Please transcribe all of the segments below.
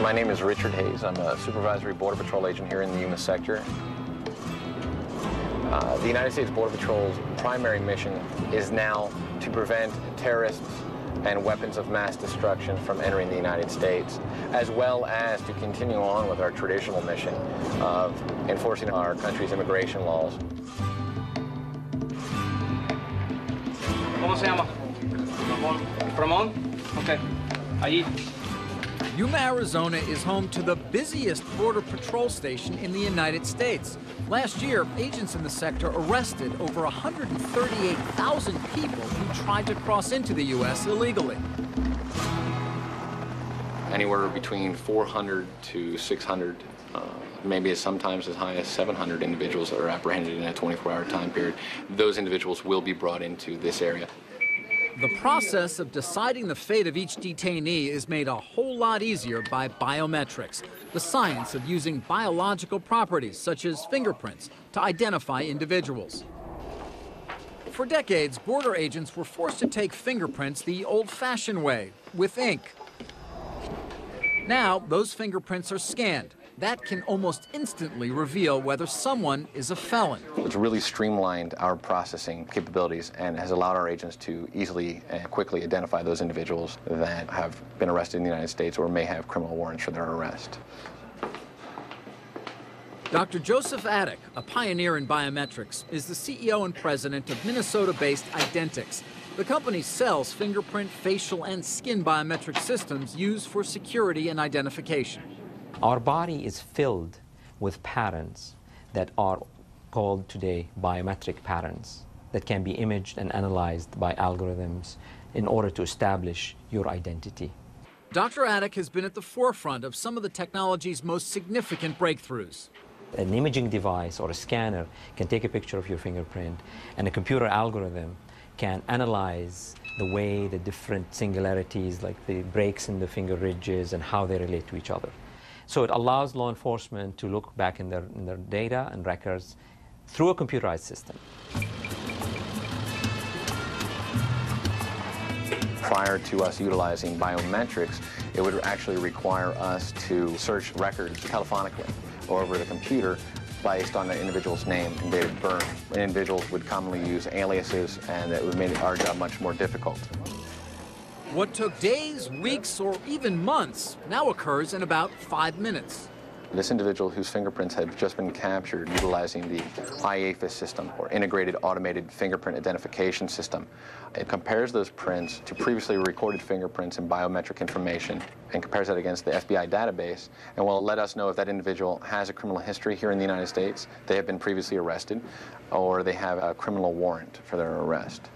My name is Richard Hayes. I'm a supervisory Border Patrol agent here in the Yuma sector. The United States Border Patrol's primary mission is now to prevent terrorists and weapons of mass destruction from entering the United States, as well as to continue on with our traditional mission of enforcing our country's immigration laws. ¿Cómo se llama? Ramón? Okay. Allí. Yuma, Arizona is home to the busiest Border Patrol station in the United States. Last year, agents in the sector arrested over 138,000 people who tried to cross into the U.S. illegally. Anywhere between 400 to 600, maybe sometimes as high as 700 individuals that are apprehended in a 24-hour time period. Those individuals will be brought into this area. The process of deciding the fate of each detainee is made a whole lot easier by biometrics, the science of using biological properties such as fingerprints to identify individuals. For decades, border agents were forced to take fingerprints the old-fashioned way, with ink. Now, those fingerprints are scanned. That can almost instantly reveal whether someone is a felon. It's really streamlined our processing capabilities and has allowed our agents to easily and quickly identify those individuals that have been arrested in the United States or may have criminal warrants for their arrest. Dr. Joseph Attic, a pioneer in biometrics, is the CEO and president of Minnesota-based Identix. The company sells fingerprint, facial, and skin biometric systems used for security and identification. Our body is filled with patterns that are called today biometric patterns that can be imaged and analyzed by algorithms in order to establish your identity. Dr. Attic has been at the forefront of some of the technology's most significant breakthroughs. An imaging device or a scanner can take a picture of your fingerprint, and a computer algorithm can analyze the way the different singularities, like the breaks in the finger ridges, and how they relate to each other. So it allows law enforcement to look back in their data and records through a computerized system. Prior to us utilizing biometrics, it would actually require us to search records telephonically or over the computer based on the individual's name and date of birth. Individuals would commonly use aliases, and it would make our job much more difficult. What took days, weeks, or even months now occurs in about 5 minutes. This individual whose fingerprints had just been captured utilizing the IAFIS system, or Integrated Automated Fingerprint Identification System. It compares those prints to previously recorded fingerprints and biometric information and compares that against the FBI database, and will let us know if that individual has a criminal history here in the United States, they have been previously arrested, or they have a criminal warrant for their arrest.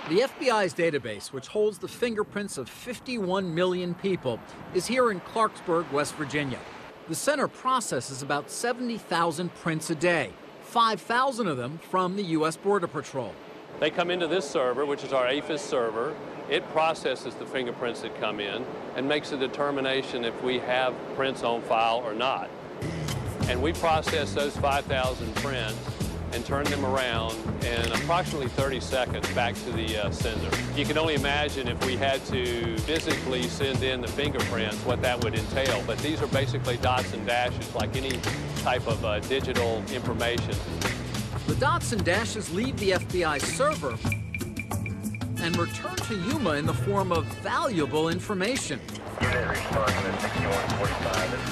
The FBI's database, which holds the fingerprints of 51 million people, is here in Clarksburg, West Virginia. The center processes about 70,000 prints a day, 5,000 of them from the U.S. Border Patrol. They come into this server, which is our AFIS server. It processes the fingerprints that come in and makes a determination if we have prints on file or not. And we process those 5,000 prints and turn them around in approximately 30 seconds back to the sender. You can only imagine if we had to physically send in the fingerprints, what that would entail. But these are basically dots and dashes, like any type of digital information. The dots and dashes leave the FBI server and return to Yuma in the form of valuable information.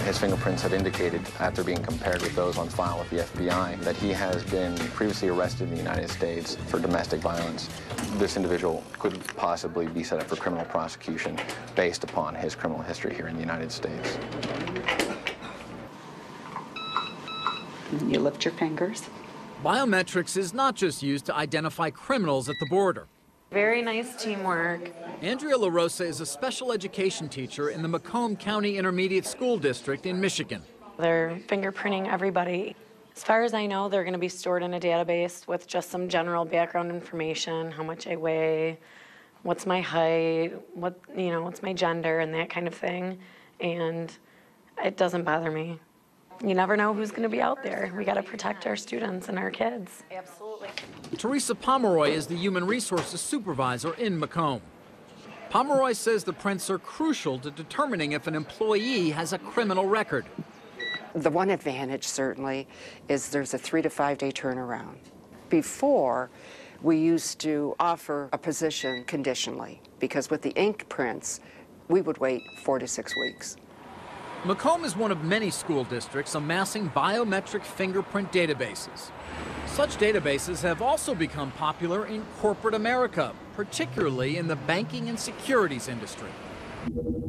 His fingerprints have indicated, after being compared with those on file with the FBI, that he has been previously arrested in the United States for domestic violence. This individual could possibly be set up for criminal prosecution based upon his criminal history here in the United States. You lift your fingers. Biometrics is not just used to identify criminals at the border. Very nice teamwork. Andrea LaRosa is a special education teacher in the Macomb County Intermediate School District in Michigan. They're fingerprinting everybody. As far as I know, they're going to be stored in a database with just some general background information, how much I weigh, what's my height, what's my gender, and that kind of thing. And it doesn't bother me. You never know who's going to be out there. We got to protect our students and our kids. Absolutely. Teresa Pomeroy is the Human Resources Supervisor in Macomb. Pomeroy says the prints are crucial to determining if an employee has a criminal record. The one advantage, certainly, is there's a 3 to 5 day turnaround. Before, we used to offer a position conditionally, because with the ink prints, we would wait 4 to 6 weeks. Macomb is one of many school districts amassing biometric fingerprint databases. Such databases have also become popular in corporate America, particularly in the banking and securities industry.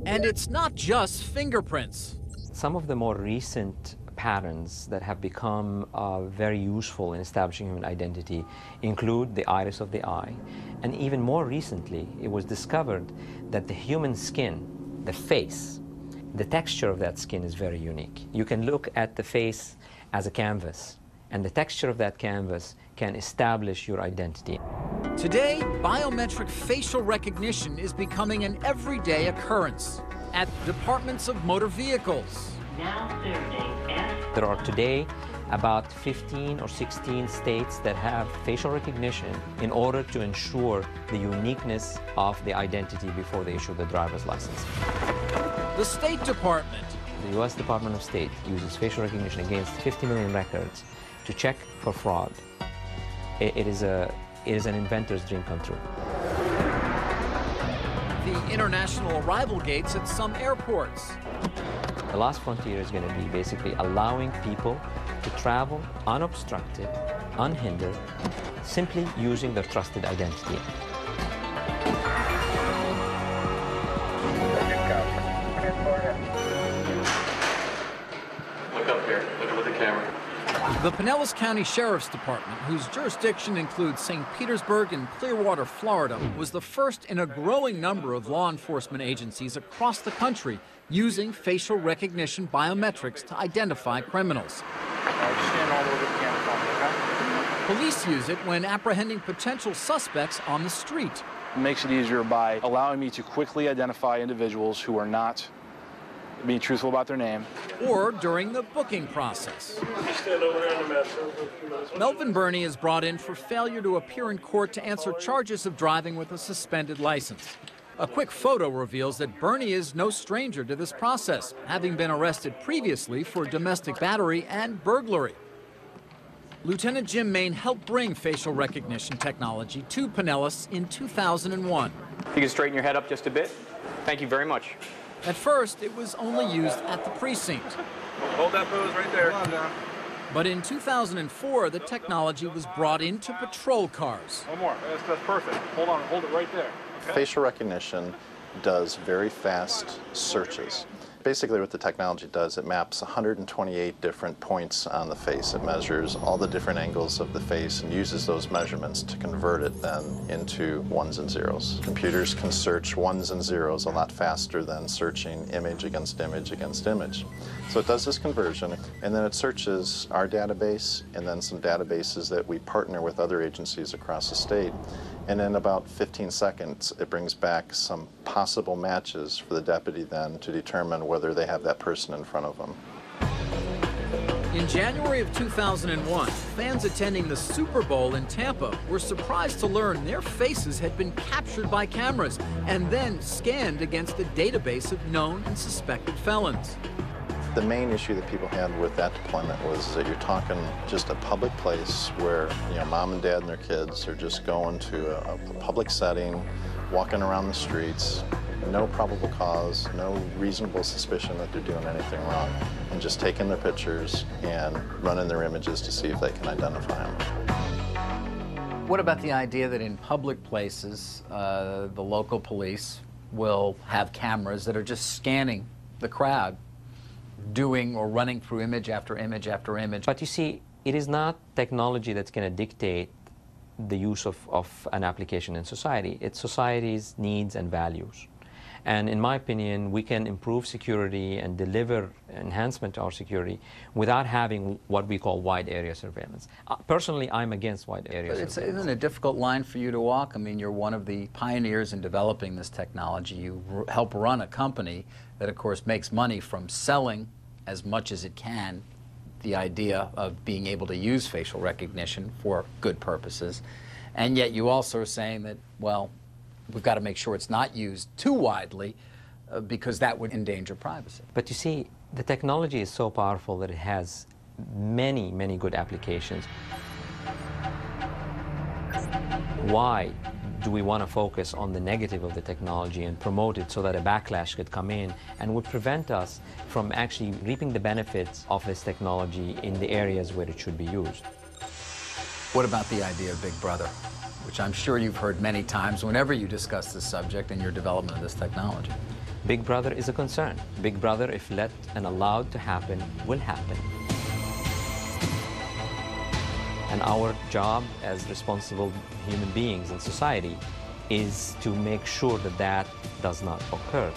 And it's not just fingerprints. Some of the more recent patterns that have become very useful in establishing human identity include the iris of the eye. And even more recently, it was discovered that the human skin, the face, the texture of that skin is very unique. You can look at the face as a canvas, and the texture of that canvas can establish your identity. Today, biometric facial recognition is becoming an everyday occurrence at departments of motor vehicles. There are today about 15 or 16 states that have facial recognition in order to ensure the uniqueness of the identity before they issue the driver's license. The State Department. The U.S. Department of State uses facial recognition against 50 million records to check for fraud. It is an inventor's dream come true. The international arrival gates at some airports. The last frontier is going to be basically allowing people to travel unobstructed, unhindered, simply using their trusted identity. Look up here. Look up at the camera. The Pinellas County Sheriff's Department, whose jurisdiction includes St. Petersburg and Clearwater, Florida, was the first in a growing number of law enforcement agencies across the country using facial recognition biometrics to identify criminals. Police use it when apprehending potential suspects on the street. It makes it easier by allowing me to quickly identify individuals who are not being truthful about their name. Or during the booking process. Melvin Burney is brought in for failure to appear in court to answer charges of driving with a suspended license. A quick photo reveals that Burney is no stranger to this process, having been arrested previously for domestic battery and burglary. Lieutenant Jim Main helped bring facial recognition technology to Pinellas in 2001. You can straighten your head up just a bit. Thank you very much. At first, it was only used at the precinct. Hold that pose right there. But in 2004, the technology was brought into patrol cars. One more. That's perfect. Hold on. Hold it right there. Okay? Facial recognition does very fast searches. Basically what the technology does, it maps 128 different points on the face. It measures all the different angles of the face and uses those measurements to convert it then into ones and zeros. Computers can search ones and zeros a lot faster than searching image against image against image. So it does this conversion, and then it searches our database and then some databases that we partner with other agencies across the state. And in about 15 seconds, it brings back some possible matches for the deputy then to determine whether they have that person in front of them. In January of 2001, fans attending the Super Bowl in Tampa were surprised to learn their faces had been captured by cameras and then scanned against a database of known and suspected felons. The main issue that people had with that deployment was that you're talking just a public place where, you know, mom and dad and their kids are just going to a public setting, walking around the streets, no probable cause, no reasonable suspicion that they're doing anything wrong, and just taking their pictures and running their images to see if they can identify them. What about the idea that in public places, the local police will have cameras that are just scanning the crowd, doing or running through image after image after image? But you see, it is not technology that's going to dictate the use of an application in society. It's society's needs and values. And in my opinion, we can improve security and deliver enhancement to our security without having what we call wide area surveillance. Personally, I'm against wide area surveillance. Isn't it a difficult line for you to walk? I mean, you're one of the pioneers in developing this technology. You help run a company that, of course, makes money from selling as much as it can the idea of being able to use facial recognition for good purposes. And yet you also are saying that, well, We've got to make sure it's not used too widely because that would endanger privacy. But you see, the technology is so powerful that it has many, many good applications. Why do we want to focus on the negative of the technology and promote it so that a backlash could come in and would prevent us from actually reaping the benefits of this technology in the areas where it should be used? What about the idea of Big Brother, which I'm sure you've heard many times whenever you discuss this subject and your development of this technology? Big Brother is a concern. Big Brother, if let and allowed to happen, will happen. And our job as responsible human beings in society is to make sure that that does not occur.